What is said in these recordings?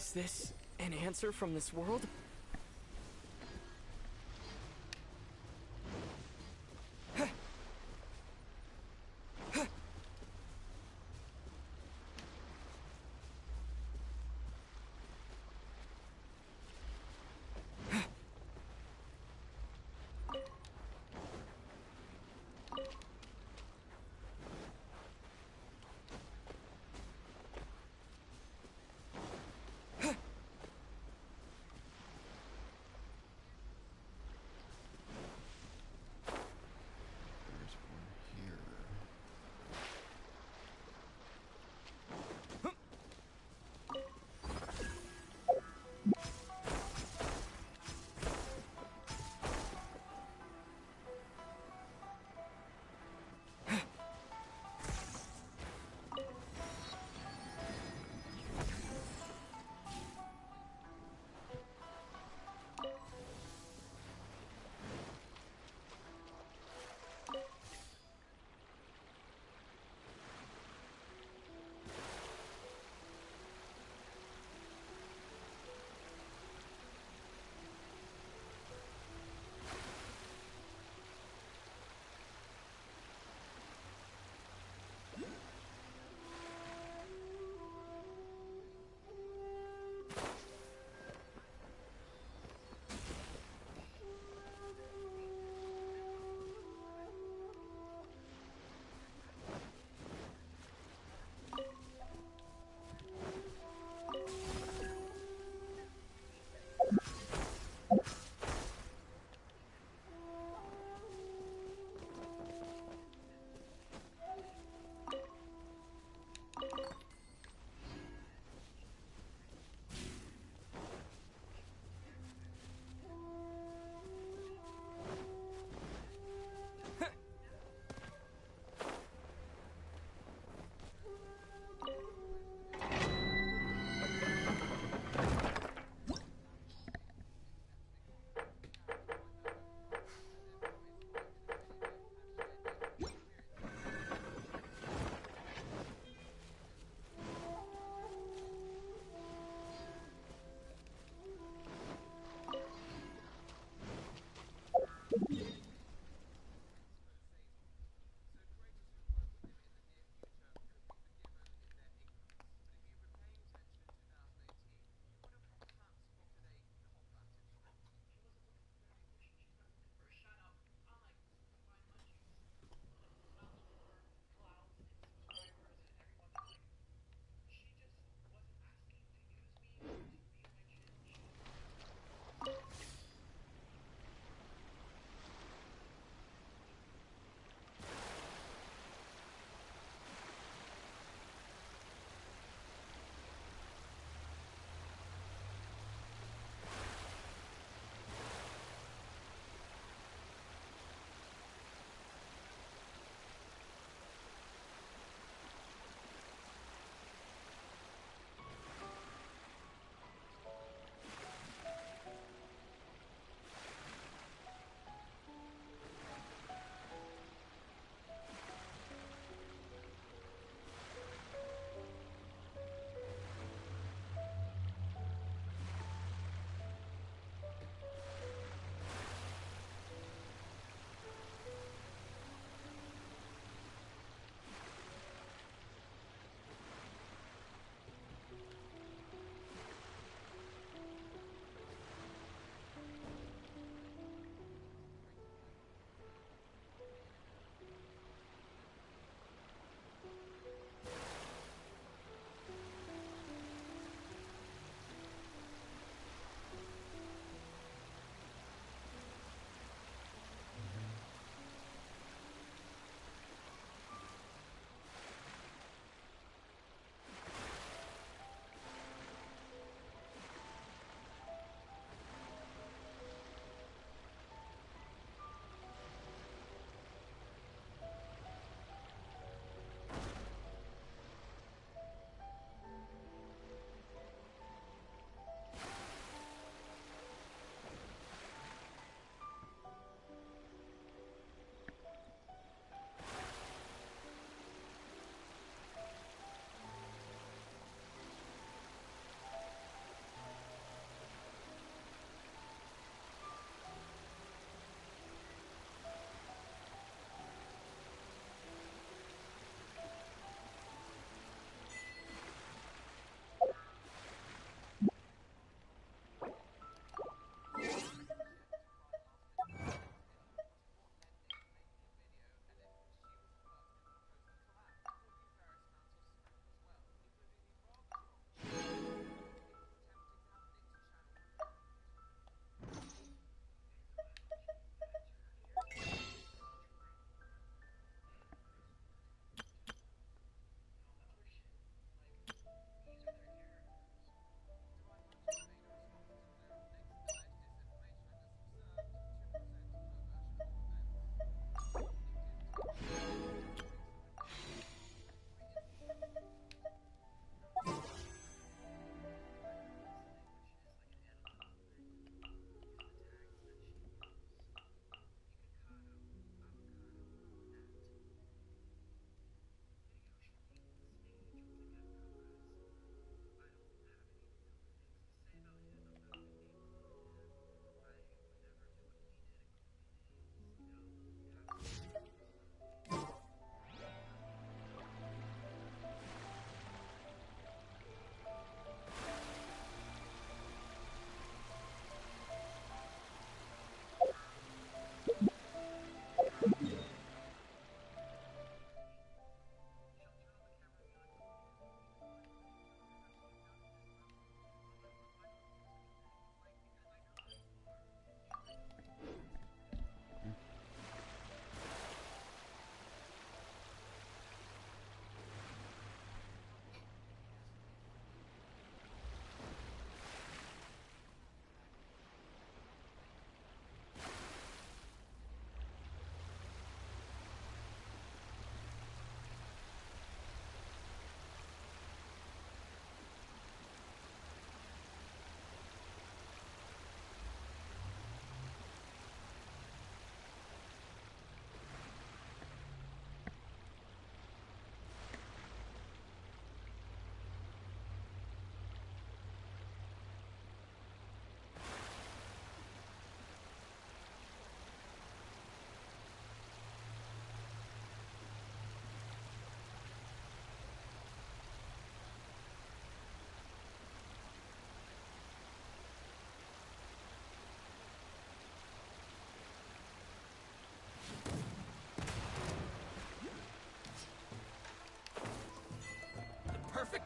Is this an answer from this world?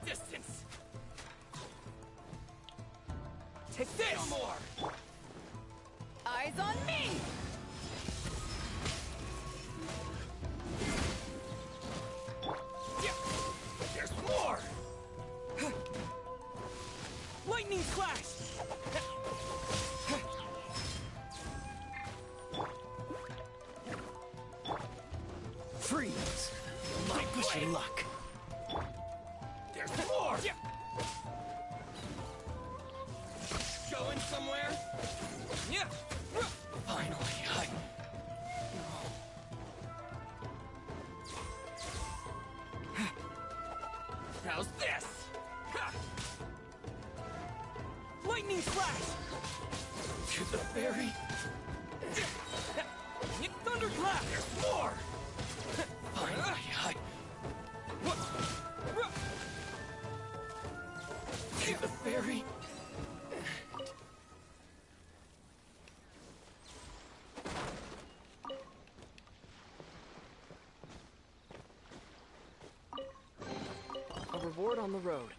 Distance. Take this. No more. Eyes on me! Yeah. There's more. Lightning clash. Freeze. My wish of luck. There's more. Yeah. Going somewhere? Yeah. Finally, how's this? Ha! Lightning flash! To the fairy. Thunderclap! There's more! Finally, to the fairy. A reward on the road.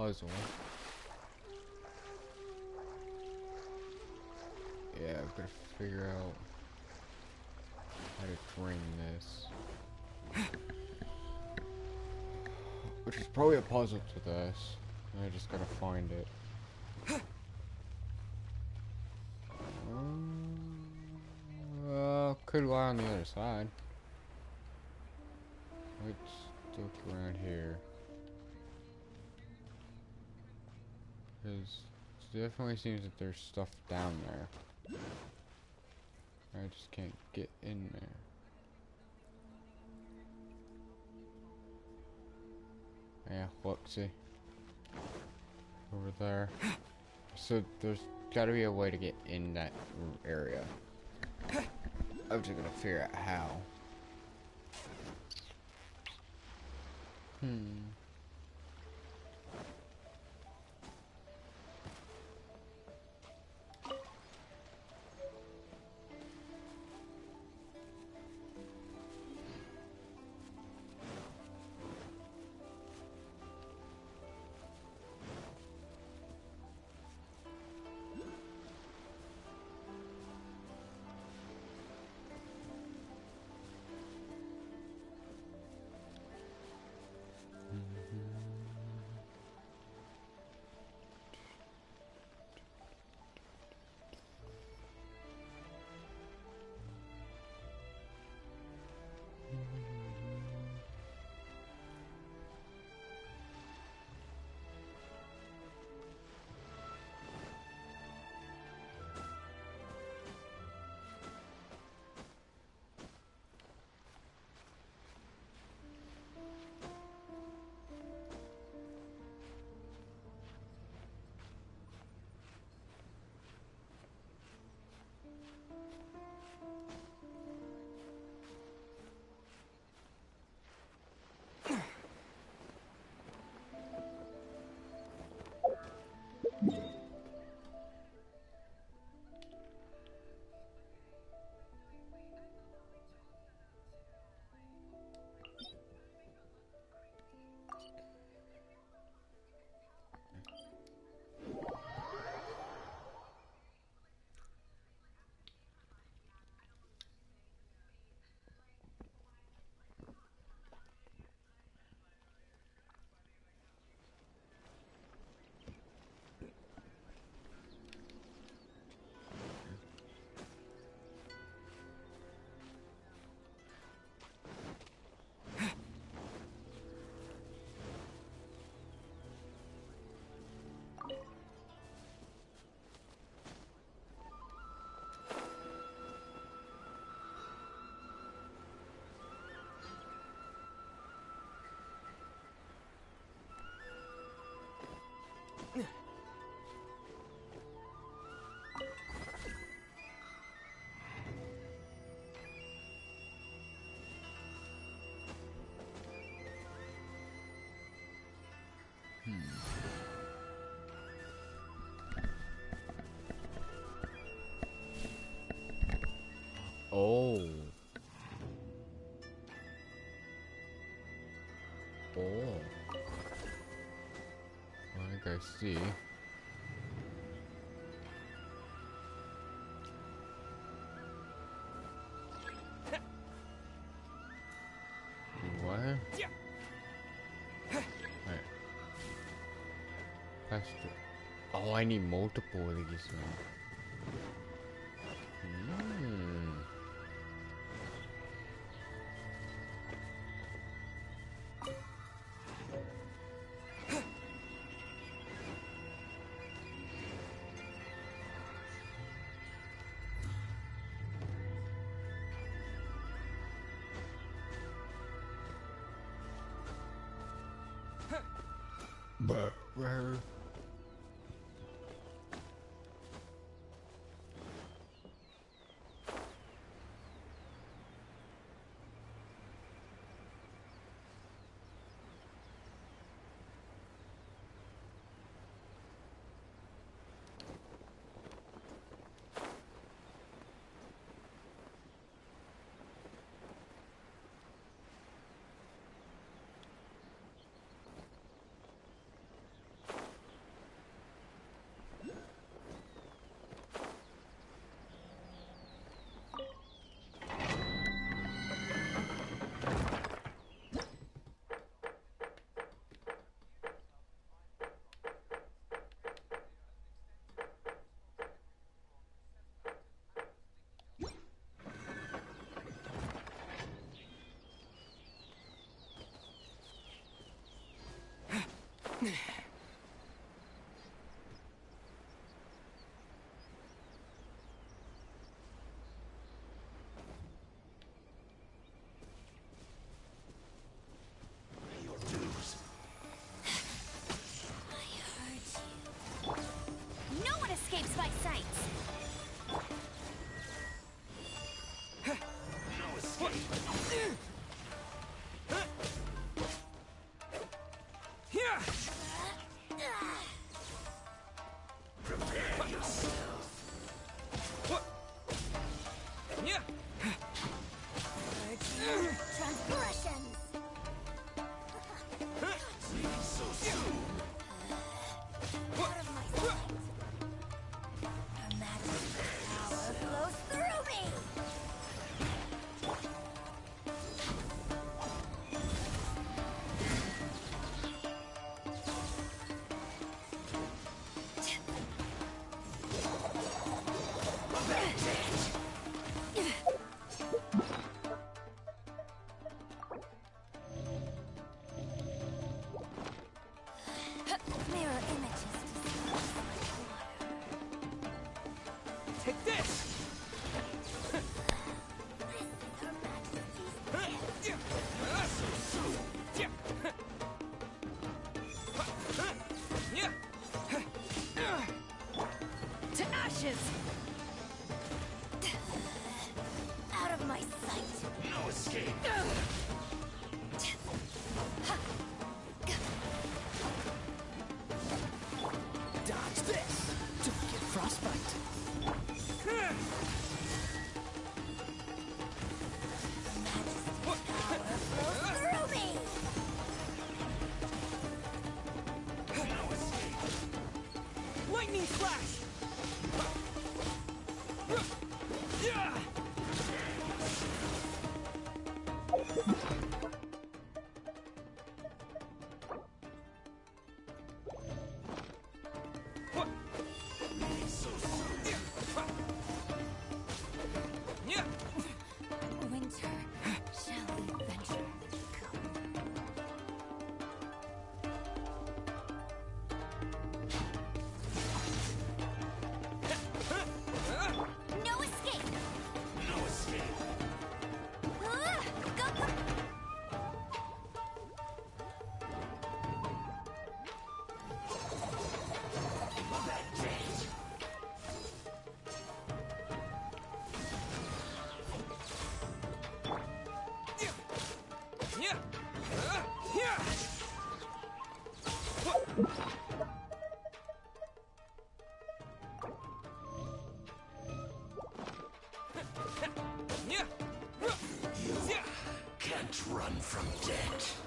puzzle. Yeah, I've got to figure out how to drain this. Which is probably a puzzle to this. I just gotta find it. Could lie on the other side. Let's look around here. Because it definitely seems that there's stuff down there. I just can't get in there. Yeah, look, see? Over there. So there's gotta be a way to get in that area. I'm just gonna figure out how. Oh. Oh. I think I see. What? Wait. That's the... Oh, I need multiple of these now. But where? Mirror images dissolve like water. Take this! To ashes! Out of my sight. No escape. Dodge this! Don't get frostbite. Through me! No escape. Lightning flash! Winter, shall we venture? No escape! No escape. Go! You can't run from death.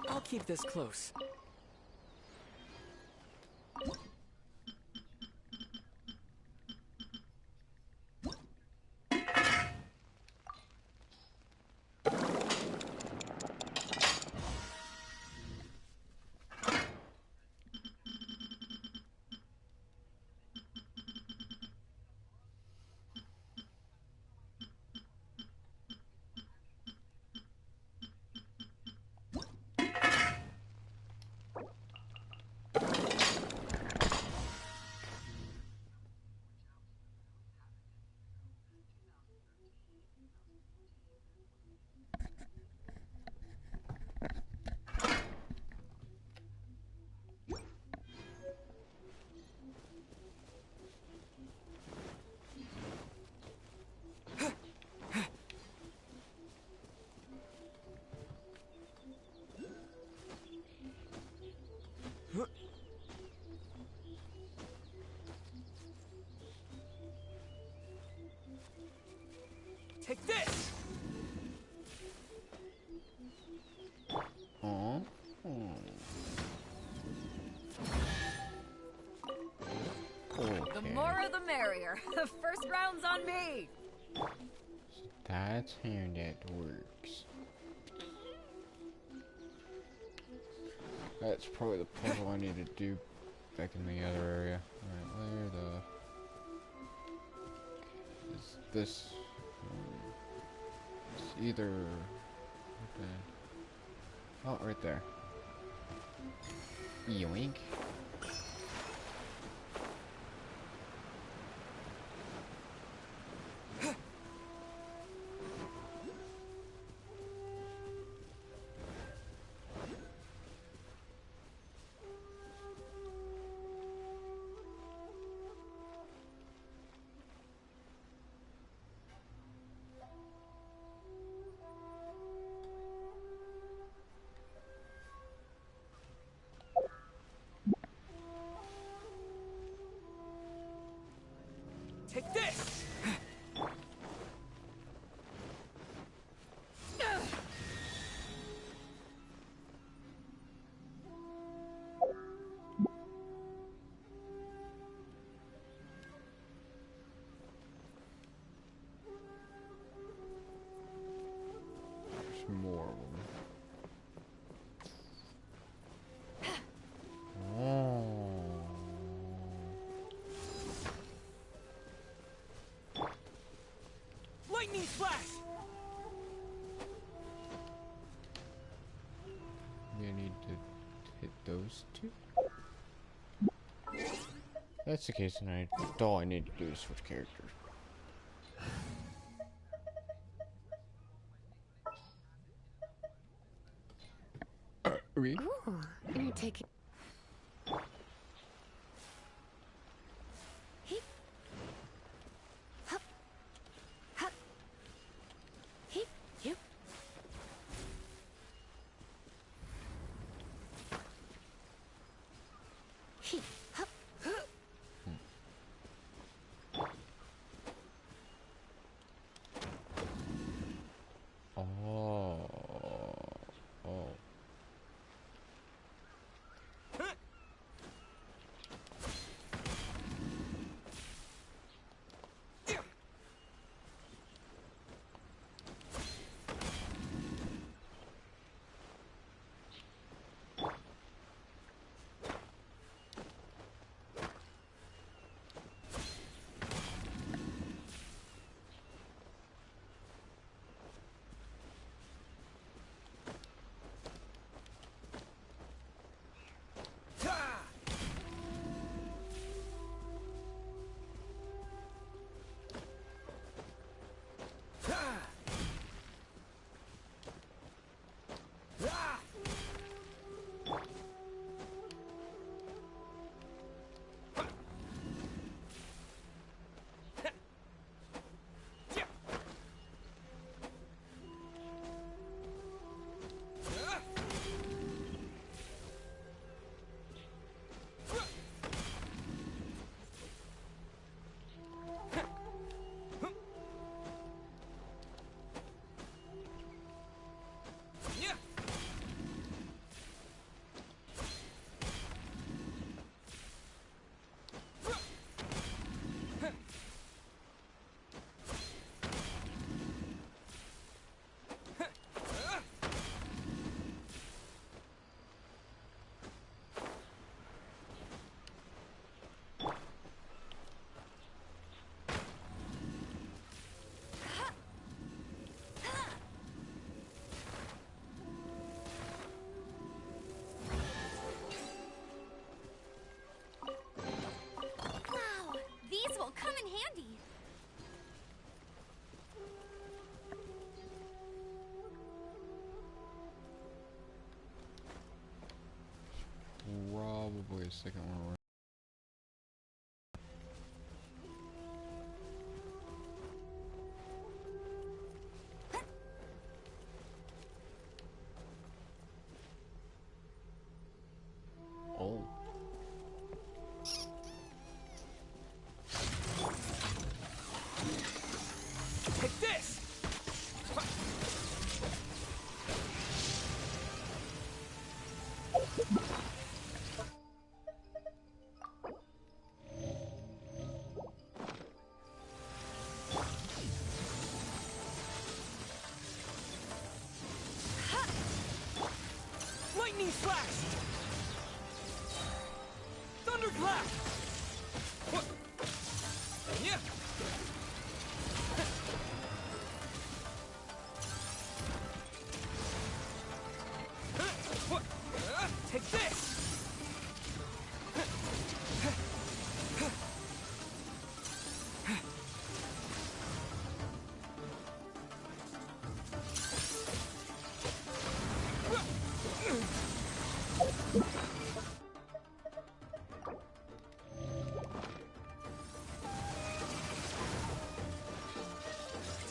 I'll keep this close. Take this! Oh. The more the merrier. The first round's on me. That's how that works. That's probably the puzzle I need to do back in the other area. Alright, where the... Is this... It's either... Okay. Oh, right there. Yoink. Take this! There's more of them. hit those two. If that's the case, then all I need to do is switch characters. Read? Ooh, you're taking. Heep. Hup. Hup. Heep. Yep. Heep. Hup. Oh. Oh. Wow, these will come in handy. Probably a second one. Oh. Take this! Lightning slash! Thunderclap! What? Yeah! What? Take this!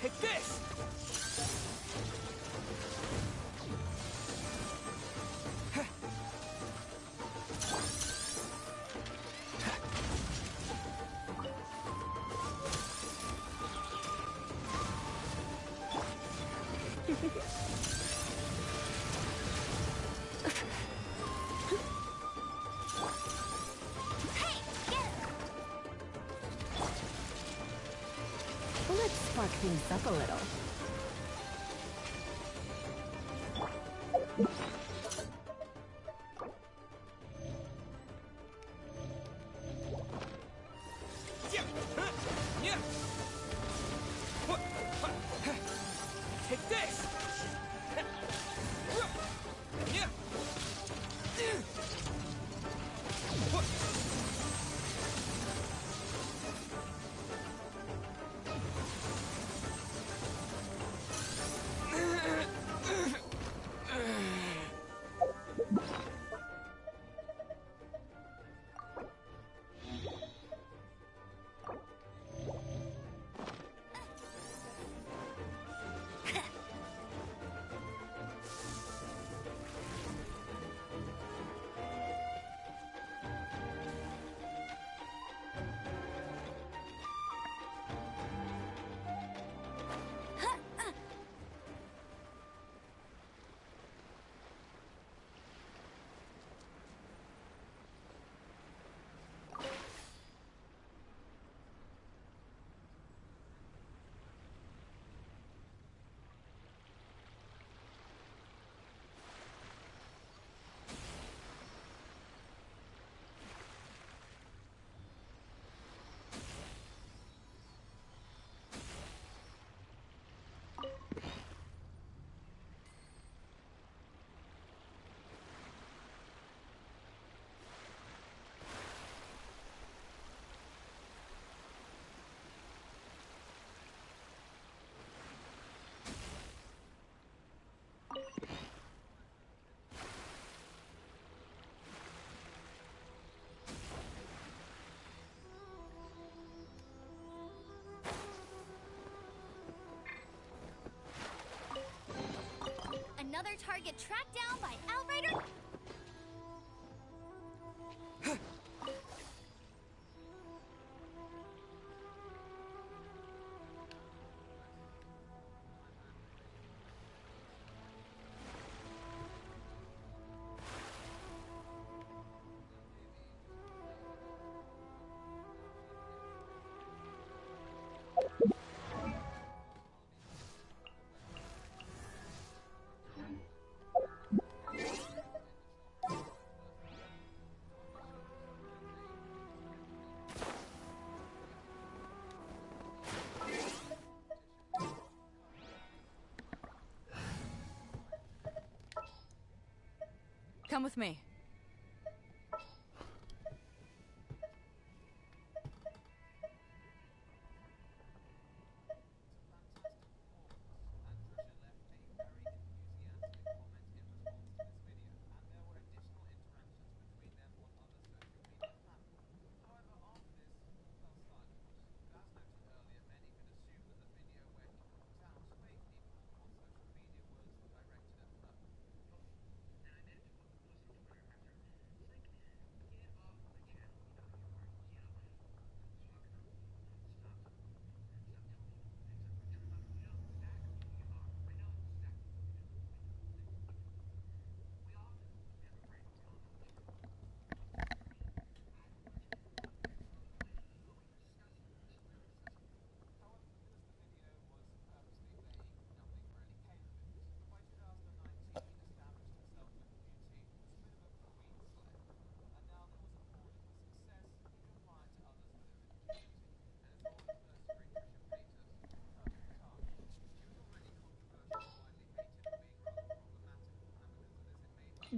Take this! Hey, get it. Let's spark things up a little. Yeah! Yeah! What? Take this! Yeah! Another target tracked down by Outrider. Come with me.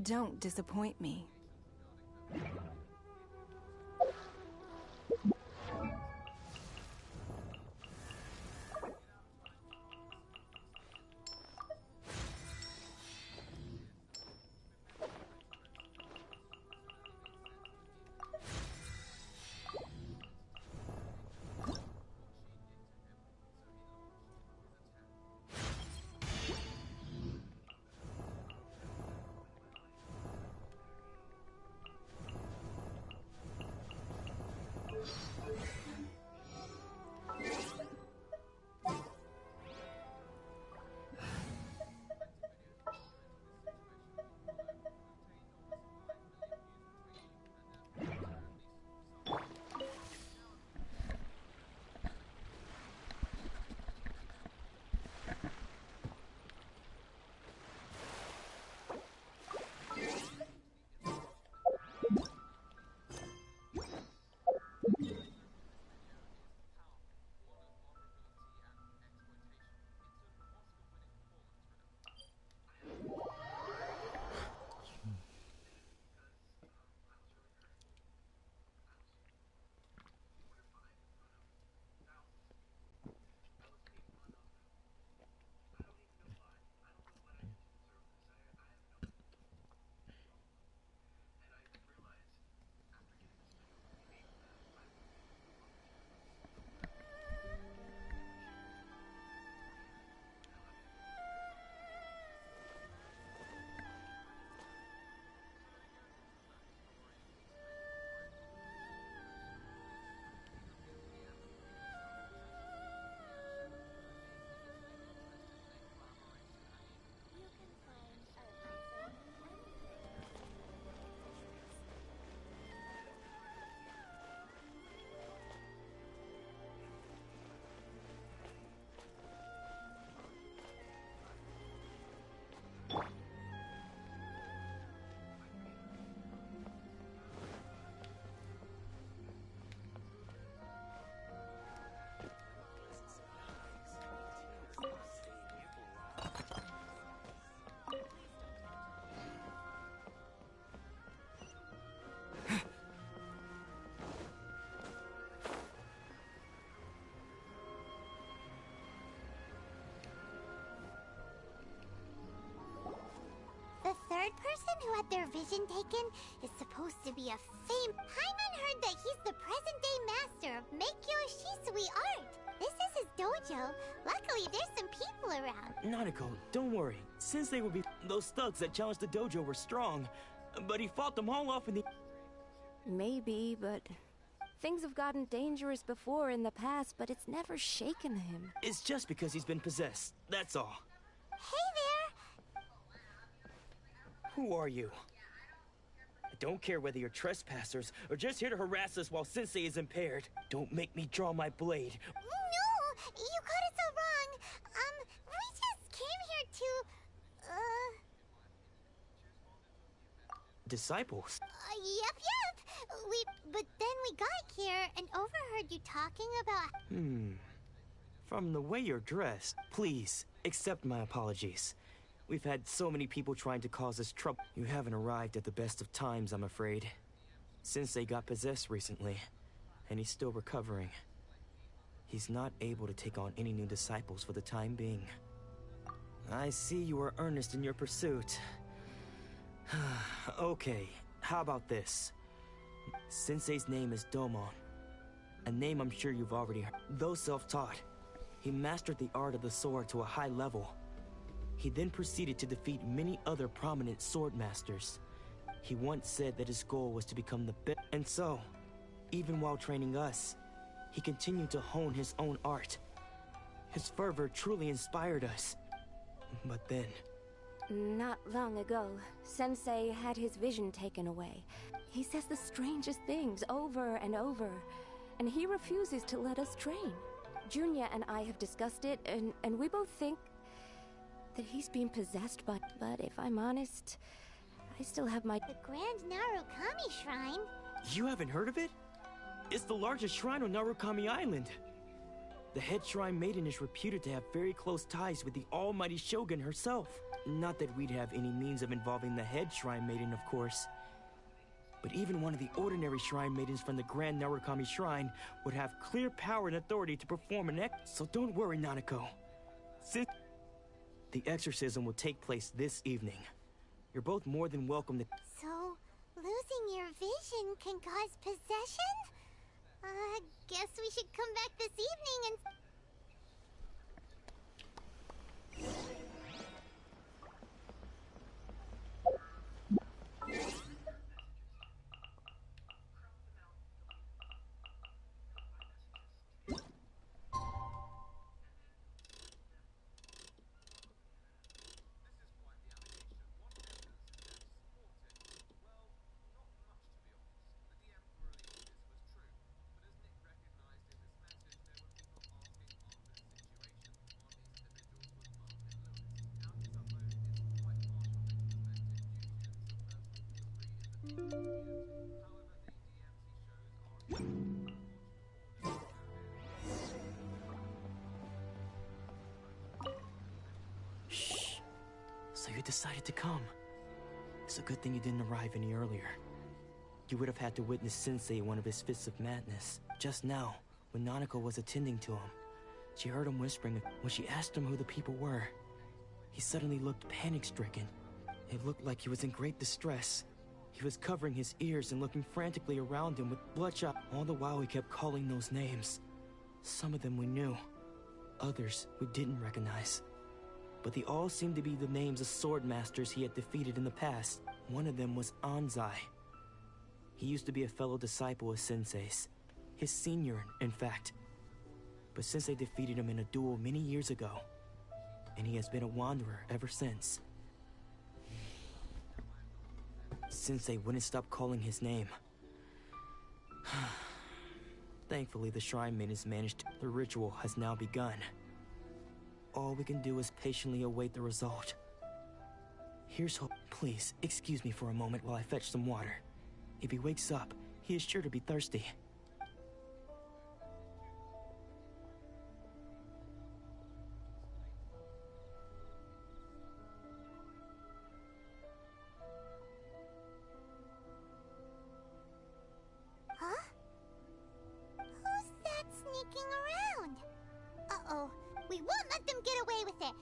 Don't disappoint me. third person who had their vision taken is supposed to be a Paimon heard that he's the present-day master of Meikyo Shisui art. This is his dojo. Luckily, there's some people around. Nanako, don't worry. Sensei will be... Those thugs that challenged the dojo were strong, but he fought them all off in the... Maybe, but things have gotten dangerous before in the past, but it's never shaken him. It's just because he's been possessed, that's all. Hey there! Who are you? I don't care whether you're trespassers or just here to harass us while Sensei is impaired. Don't make me draw my blade. No! You got it so wrong! We just came here to... Disciples? Yep. But then we got here and overheard you talking about... From the way you're dressed, please, accept my apologies. We've had so many people trying to cause us trouble. You haven't arrived at the best of times, I'm afraid. Sensei got possessed recently, and he's still recovering. He's not able to take on any new disciples for the time being. I see you are earnest in your pursuit. Okay, how about this? Sensei's name is Domon, a name I'm sure you've already heard. Though self-taught, he mastered the art of the sword to a high level. He then proceeded to defeat many other prominent sword masters. He once said that his goal was to become the best. And so, even while training us, he continued to hone his own art. His fervor truly inspired us. But then... Not long ago, Sensei had his vision taken away. He says the strangest things over and over, and he refuses to let us train. Junya and I have discussed it, and we both think that he's being possessed, but if I'm honest, I still have my... The Grand Narukami Shrine? You haven't heard of it? It's the largest shrine on Narukami Island. The head shrine maiden is reputed to have very close ties with the almighty Shogun herself. Not that we'd have any means of involving the head shrine maiden, of course. But even one of the ordinary shrine maidens from the Grand Narukami Shrine would have clear power and authority to perform an So don't worry, Nanako. Since the exorcism will take place this evening, you're both more than welcome to... So, losing your vision can cause possession? Guess we should come back this evening and... Shh. So you decided to come. It's a good thing you didn't arrive any earlier. You would have had to witness Sensei in one of his fits of madness. Just now, when Nanako was attending to him, she heard him whispering. When she asked him who the people were, he suddenly looked panic-stricken. It looked like he was in great distress. He was covering his ears and looking frantically around him with bloodshot. All the while he kept calling those names. Some of them we knew, others we didn't recognize. But they all seemed to be the names of sword masters he had defeated in the past. One of them was Anzai. He used to be a fellow disciple of Sensei's. His senior, in fact. But Sensei defeated him in a duel many years ago, and he has been a wanderer ever since. Sensei wouldn't stop calling his name. Thankfully, the shrine maidens managed. The ritual has now begun. All we can do is patiently await the result. Here's hope. Please, excuse me for a moment while I fetch some water. If he wakes up, he is sure to be thirsty. Huh? Who's that sneaking around? Uh-oh. We won't let them get away with it.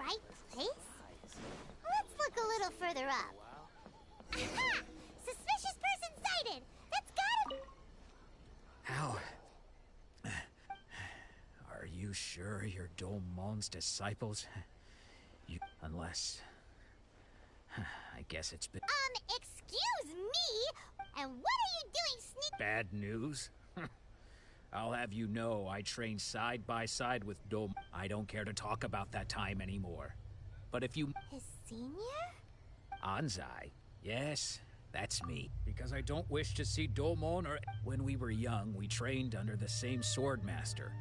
right place? Let's look a little further up. Aha! Suspicious person sighted! That's gotta... How? Are you sure you're Dolmon's disciples? Unless... I guess it's been... Excuse me? And what are you doing sneak... Bad news? I'll have you know I trained side by side with Dom. I don't care to talk about that time anymore. But if you... His senior? Anzai? Yes, that's me. Because I don't wish to see Domon or... When we were young, we trained under the same sword master.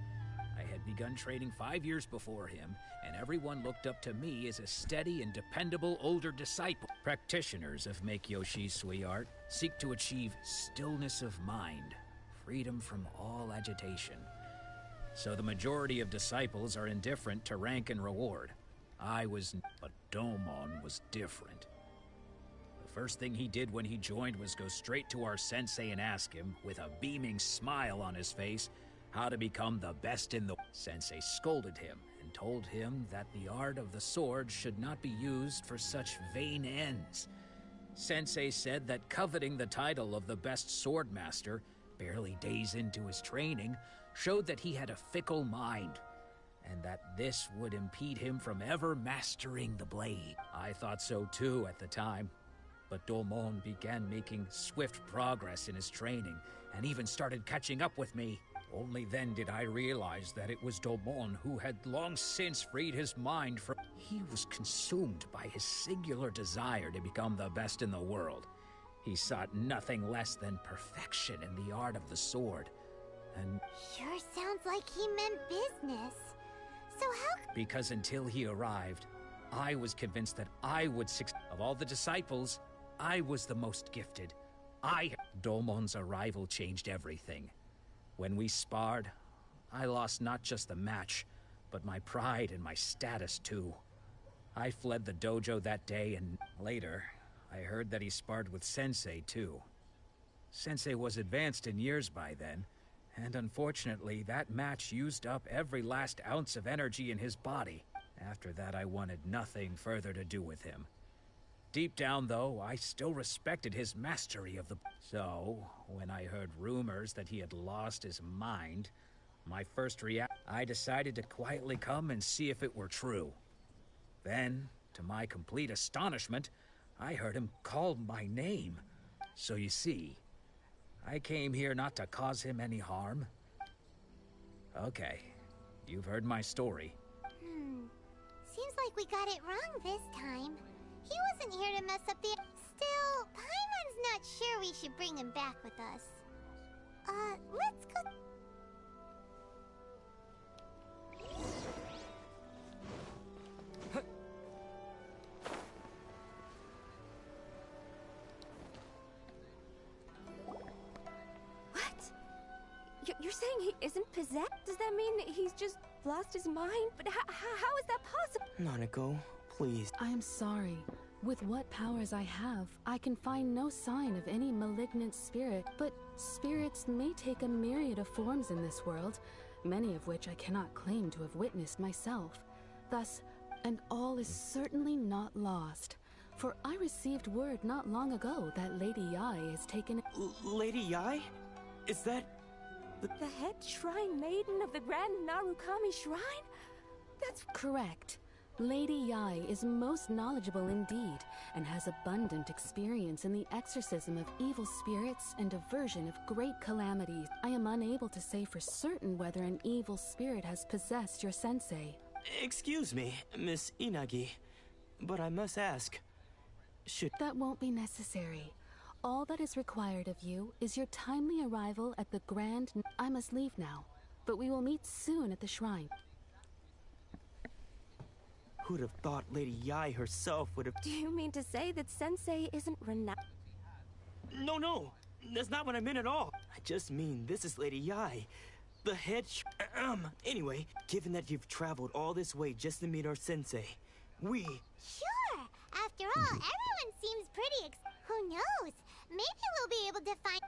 I had begun training 5 years before him, and everyone looked up to me as a steady and dependable older disciple. Practitioners of Make-Yo Shisui art seek to achieve stillness of mind, freedom from all agitation. So the majority of disciples are indifferent to rank and reward. But Domon was different. The first thing he did when he joined was go straight to our sensei and ask him, with a beaming smile on his face, how to become the best in the... Sensei scolded him and told him that the art of the sword should not be used for such vain ends. Sensei said that coveting the title of the best sword master, barely days into his training, showed that he had a fickle mind, and that this would impede him from ever mastering the blade. I thought so too at the time, but Domon began making swift progress in his training, and even started catching up with me. Only then did I realize that it was Domon who had long since freed his mind from... He was consumed by his singular desire to become the best in the world. He sought nothing less than perfection in the art of the sword. And... Sure sounds like he meant business. So how... Because until he arrived, I was convinced that I would succeed. Of all the disciples, I was the most gifted. Domon's arrival changed everything. When we sparred, I lost not just the match, but my pride and my status too. I fled the dojo that day, and later, I heard that he sparred with Sensei too. Sensei was advanced in years by then, and unfortunately, that match used up every last ounce of energy in his body. After that, I wanted nothing further to do with him. Deep down, though, I still respected his mastery of the... So, when I heard rumors that he had lost his mind, my first reaction... I decided to quietly come and see if it were true. Then, to my complete astonishment, I heard him call my name. So you see, I came here not to cause him any harm. Okay, you've heard my story. Seems like we got it wrong this time. He wasn't here to mess up the... Still, Paimon's not sure we should bring him back with us. Let's go... What? You're saying he isn't possessed? Does that mean he's just lost his mind? But how is that possible? Nanako, please. I am sorry. With what powers I have, I can find no sign of any malignant spirit, but spirits may take a myriad of forms in this world, many of which I cannot claim to have witnessed myself. Thus, and all is certainly not lost, for I received word not long ago that Lady Yai is taken... Lady Yai? Is that... The head shrine maiden of the Grand Narukami Shrine? That's correct. Lady Yai is most knowledgeable indeed, and has abundant experience in the exorcism of evil spirits and aversion of great calamities. I am unable to say for certain whether an evil spirit has possessed your sensei. Excuse me, Miss Inagi, but I must ask, should... That won't be necessary. All that is required of you is your timely arrival at the Grand... I must leave now, but we will meet soon at the shrine. Who'd have thought Lady Yai herself would have... Do you mean to say that Sensei isn't renowned? No, that's not what I meant at all. I just mean this is Lady Yai, the head Anyway, given that you've traveled all this way just to meet our sensei, we... Sure! After all, everyone seems pretty Who knows? Maybe we'll be able to find...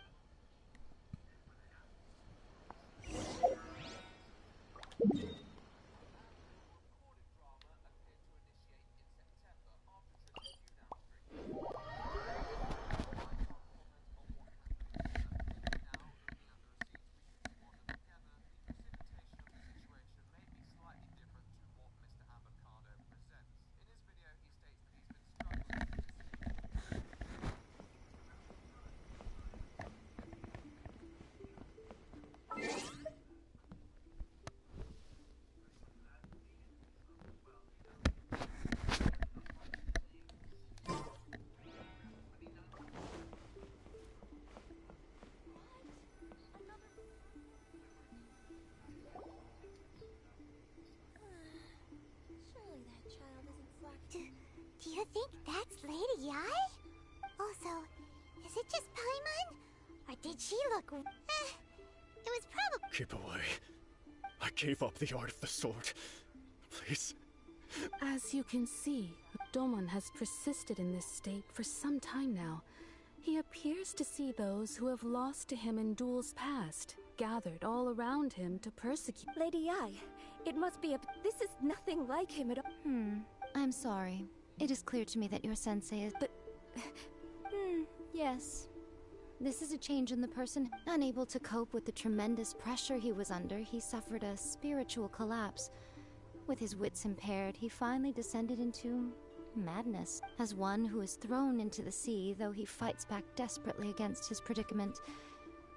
You think that's Lady Ai? Also, is it just Paimon? Or did she look... it was probably... Keep away. I gave up the art of the sword. Please. As you can see, Domon has persisted in this state for some time now. He appears to see those who have lost to him in duels past, gathered all around him to persecute. Lady Ai, it must be a... This is nothing like him at all. I'm sorry. It is clear to me that your sensei is... But... yes. This is a change in the person. Unable to cope with the tremendous pressure he was under, he suffered a spiritual collapse. With his wits impaired, he finally descended into... madness. As one who is thrown into the sea, though he fights back desperately against his predicament,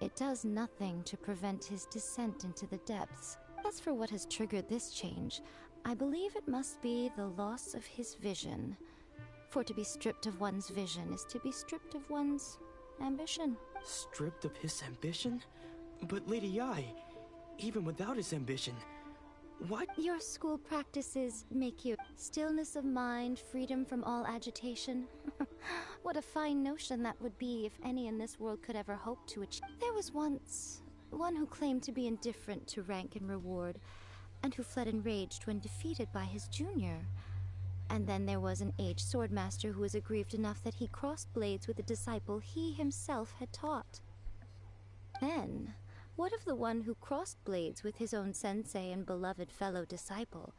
it does nothing to prevent his descent into the depths. As for what has triggered this change, I believe it must be the loss of his vision. For to be stripped of one's vision is to be stripped of one's ambition. Stripped of his ambition? But Lady Ai, even without his ambition, what? Your school practices make you stillness of mind, freedom from all agitation. What a fine notion that would be if any in this world could ever hope to achieve. There was once one who claimed to be indifferent to rank and reward, and who fled enraged when defeated by his junior. And then there was an aged swordmaster who was aggrieved enough that he crossed blades with a disciple he himself had taught. Then, what of the one who crossed blades with his own sensei and beloved fellow disciple,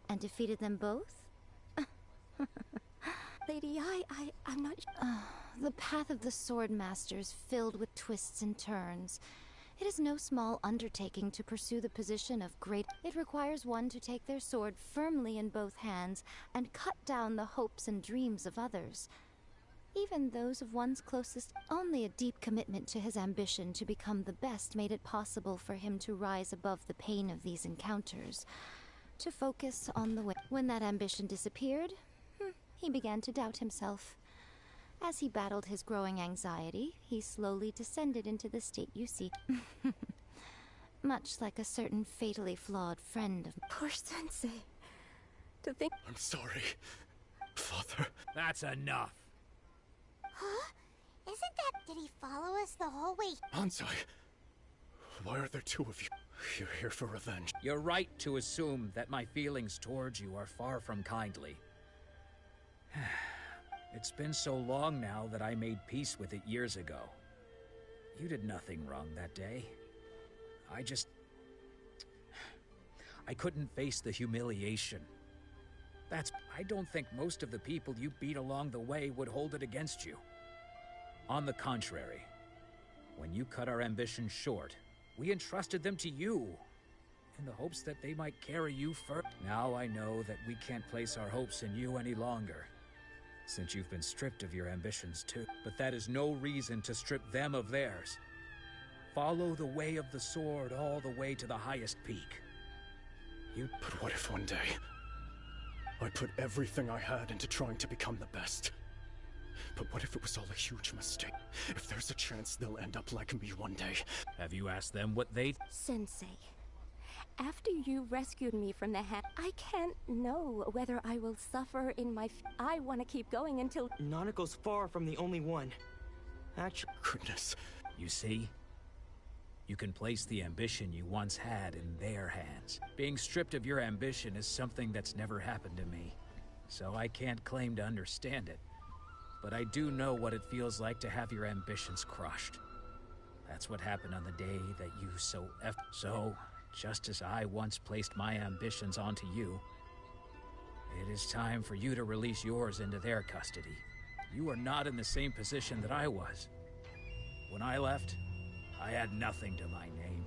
and defeated them both? Lady Ai, I'm not... The path of the swordmaster is filled with twists and turns. It is no small undertaking to pursue the position of great... It requires one to take their sword firmly in both hands and cut down the hopes and dreams of others. Even those of one's closest. Only a deep commitment to his ambition to become the best made it possible for him to rise above the pain of these encounters, to focus on the way. When that ambition disappeared, he began to doubt himself. As he battled his growing anxiety, he slowly descended into the state you see. Much like a certain fatally flawed friend of... Poor sensei. To think... I'm sorry, Father. That's enough. Huh? Isn't that... Did he follow us the whole way? Ansai, why are there two of you? You're here for revenge. You're right to assume that my feelings towards you are far from kindly. It's been so long now that I made peace with it years ago. You did nothing wrong that day. I couldn't face the humiliation. I don't think most of the people you beat along the way would hold it against you. On the contrary, when you cut our ambitions short, we entrusted them to you, in the hopes that they might carry you further. Now I know that we can't place our hopes in you any longer, since you've been stripped of your ambitions too. But that is no reason to strip them of theirs. Follow the way of the sword all the way to the highest peak. But what if one day I put everything I had into trying to become the best? But what if it was all a huge mistake? If there's a chance they'll end up like me one day. Have you asked them what they... Sensei, after you rescued me from the hand, I can't know whether I will suffer in my... I want to keep going until... Nanako's far from the only one. Actually... Goodness. You see? You can place the ambition you once had in their hands. Being stripped of your ambition is something that's never happened to me, so I can't claim to understand it. But I do know what it feels like to have your ambitions crushed. That's what happened on the day that you so just as I once placed my ambitions onto you, it is time for you to release yours into their custody. You are not in the same position that I was. When I left, I had nothing to my name.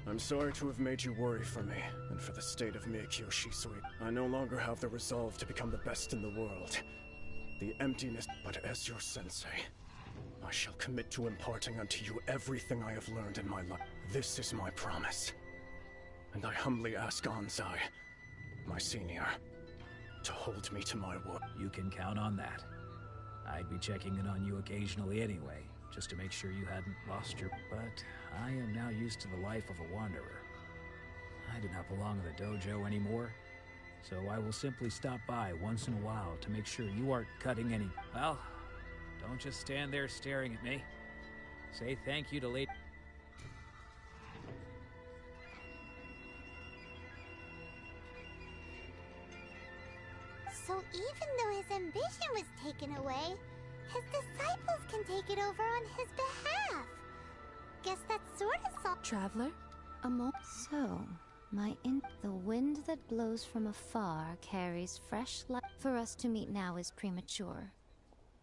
I'm sorry to have made you worry for me, and for the state of Meikyo Shisui. I no longer have the resolve to become the best in the world. The emptiness, but as your sensei, I shall commit to imparting unto you everything I have learned in my life. This is my promise. And I humbly ask Ansai, my senior, to hold me to my word. You can count on that. I'd be checking in on you occasionally anyway, just to make sure you hadn't lost your... But I am now used to the life of a wanderer. I do not belong in the dojo anymore, So I will simply stop by once in a while to make sure you aren't cutting any... Well, don't just stand there staring at me. Say thank you to Lady... So even though his ambition was taken away, his disciples can take it over on his behalf. Guess that's sort of so. Traveler? So, the wind that blows from afar carries fresh light. For us to meet now is premature.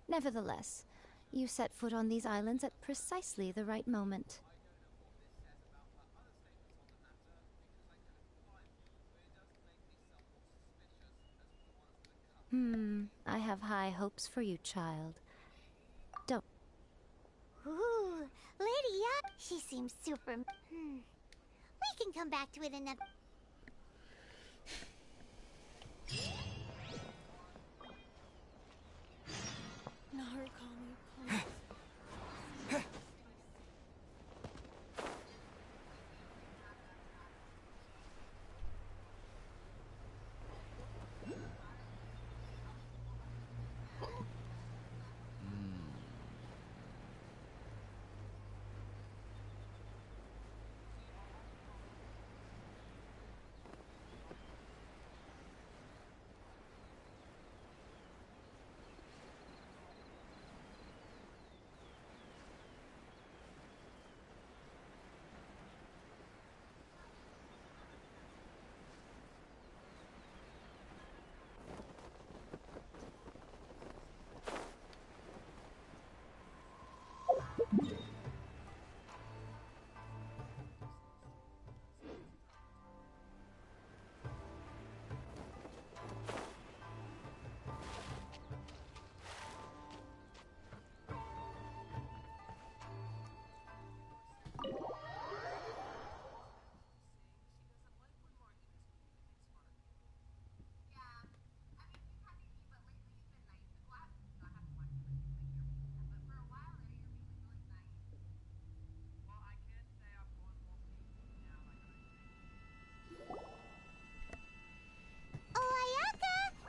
Nevertheless, you set foot on these islands at precisely the right moment. I have high hopes for you, child. Don't. Ooh, Lady Ya, she seems super. We can come back to it another.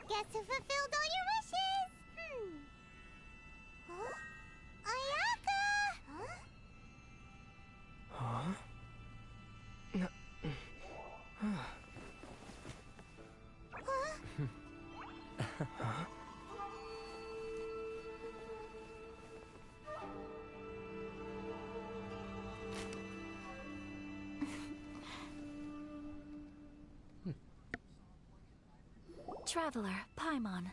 Guess who fulfilled all your wishes? Huh? Ayaka! Huh? Traveler, Paimon.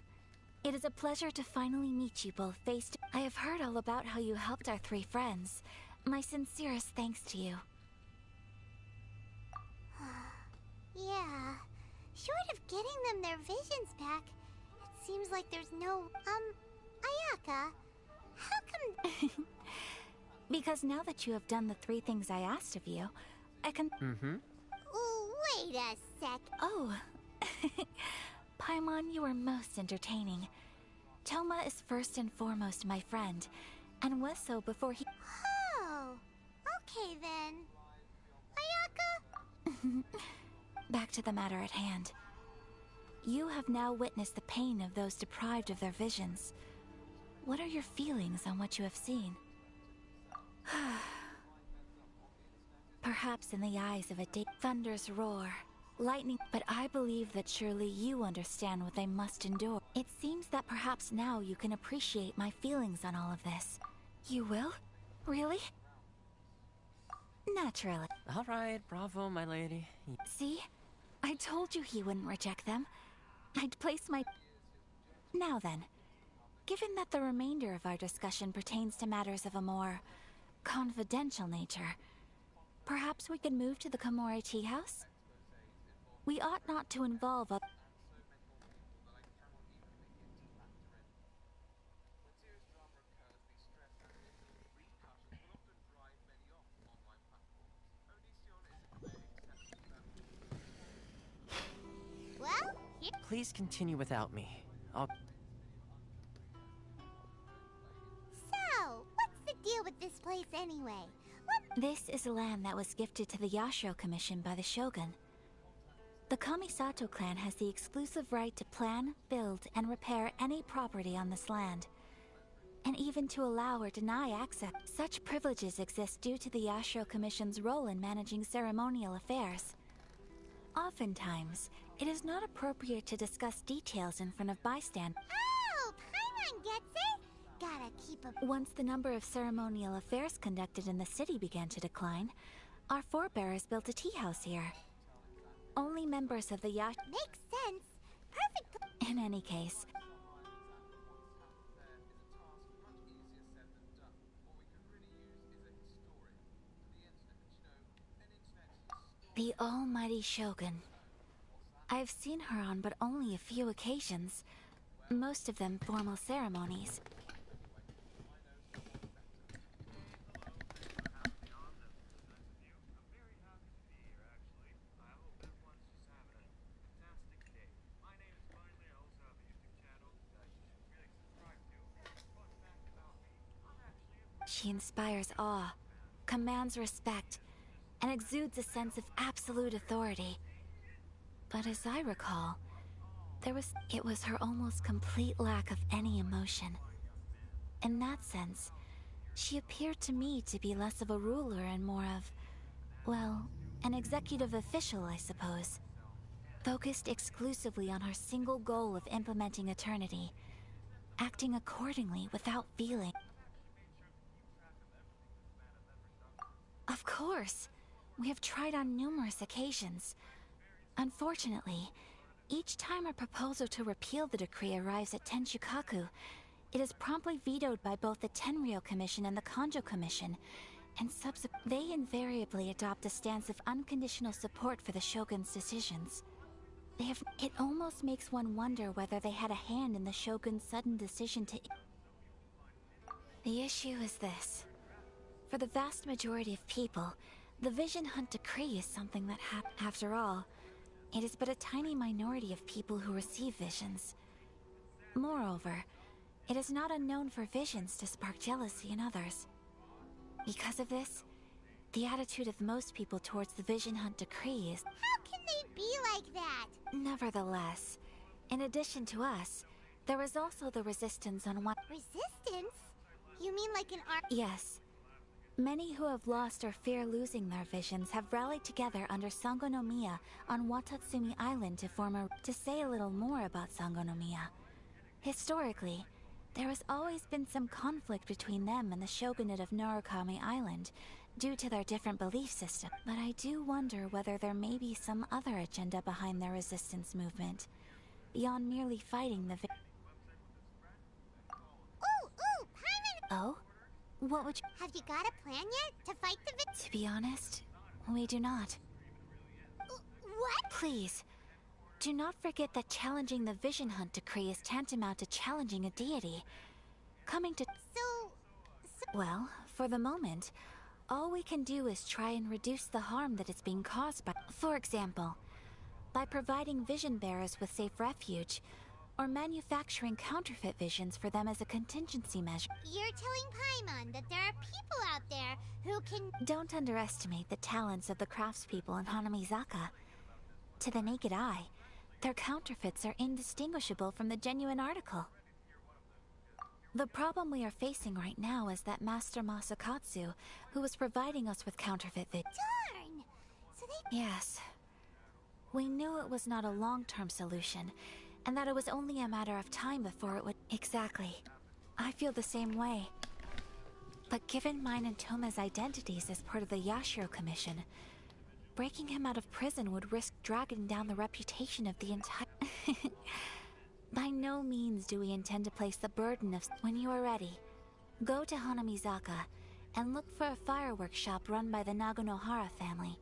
It is a pleasure to finally meet you both face to... I have heard all about how you helped our three friends. My sincerest thanks to you. Yeah. Short of getting them their visions back, it seems like there's no... Ayaka, how come... Because now that you have done the three things I asked of you, I can... Wait a sec. Oh. Paimon, you are most entertaining. Toma is first and foremost my friend, and was so before he... Oh, okay then. Ayaka? Back to the matter at hand. You have now witnessed the pain of those deprived of their visions. What are your feelings on what you have seen? Perhaps in the eyes of a thunder's roar, lightning, but I believe that surely you understand what they must endure. It seems that perhaps now you can appreciate my feelings on all of this. You will? Really? Naturally. All right, bravo, my lady. See? I told you he wouldn't reject them. I'd place my... Now then, given that the remainder of our discussion pertains to matters of a more confidential nature, perhaps we could move to the Komori tea house? We ought not to involve a... Well, here... Please continue without me. I'll... So, what's the deal with this place anyway? This is a land that was gifted to the Yashiro Commission by the Shogun. The Kamisato clan has the exclusive right to plan, build, and repair any property on this land. And even to allow or deny access. Such privileges exist due to the Yashiro Commission's role in managing ceremonial affairs. Oftentimes, it is not appropriate to discuss details in front of bystanders. Oh, Paimon gets it! Gotta keep a... Once the number of ceremonial affairs conducted in the city began to decline, our forebears built a tea house here. Only members of the Makes sense. Perfect. In any case, the almighty Shogun. I've seen her on but only a few occasions, most of them formal ceremonies. She inspires awe, commands respect, and exudes a sense of absolute authority. But as I recall, it was her almost complete lack of any emotion. In that sense, she appeared to me to be less of a ruler and more of, well, an executive official, I suppose. Focused exclusively on her single goal of implementing eternity, acting accordingly without feeling. Of course, we have tried on numerous occasions. Unfortunately, each time a proposal to repeal the decree arrives at Tenshukaku, it is promptly vetoed by both the Tenryou Commission and the Kanjo Commission, and they invariably adopt a stance of unconditional support for the Shogun's decisions. It almost makes one wonder whether they had a hand in the Shogun's sudden decision to... The issue is this. For the vast majority of people, the Vision Hunt Decree is something that after all, it is but a tiny minority of people who receive visions. Moreover, it is not unknown for visions to spark jealousy in others. Because of this, the attitude of most people towards the Vision Hunt Decree is... How can they be like that? Nevertheless, in addition to us, there is also the resistance on one... Resistance? You mean like an army? Yes. Many who have lost or fear losing their visions have rallied together under Sangonomiya on Watatsumi Island to form a... To say a little more about Sangonomiya. Historically, there has always been some conflict between them and the shogunate of Narukami Island, due to their different belief system. But I do wonder whether there may be some other agenda behind their resistance movement, beyond merely fighting the Ooh, Paimon! Oh? What would you... Have you got a plan yet to fight the To be honest, we do not. What? Please, do not forget that challenging the Vision Hunt Decree is tantamount to challenging a deity. Coming to... Well, for the moment, all we can do is try and reduce the harm that is being caused by... For example, by providing vision bearers with safe refuge, or manufacturing counterfeit visions for them as a contingency measure. You're telling Paimon that there are people out there who can... Don't underestimate the talents of the craftspeople in Hanamizaka. To the naked eye, their counterfeits are indistinguishable from the genuine article. The problem we are facing right now is that Master Masakatsu, who was providing us with counterfeit Darn! So they... Yes. We knew it was not a long-term solution, and that it was only a matter of time before it would... Exactly. I feel the same way. But given mine and Toma's identities as part of the Yashiro Commission, breaking him out of prison would risk dragging down the reputation of the entire... By no means do we intend to place the burden of... When you are ready, go to Hanamizaka and look for a fireworks shop run by the Naganohara family.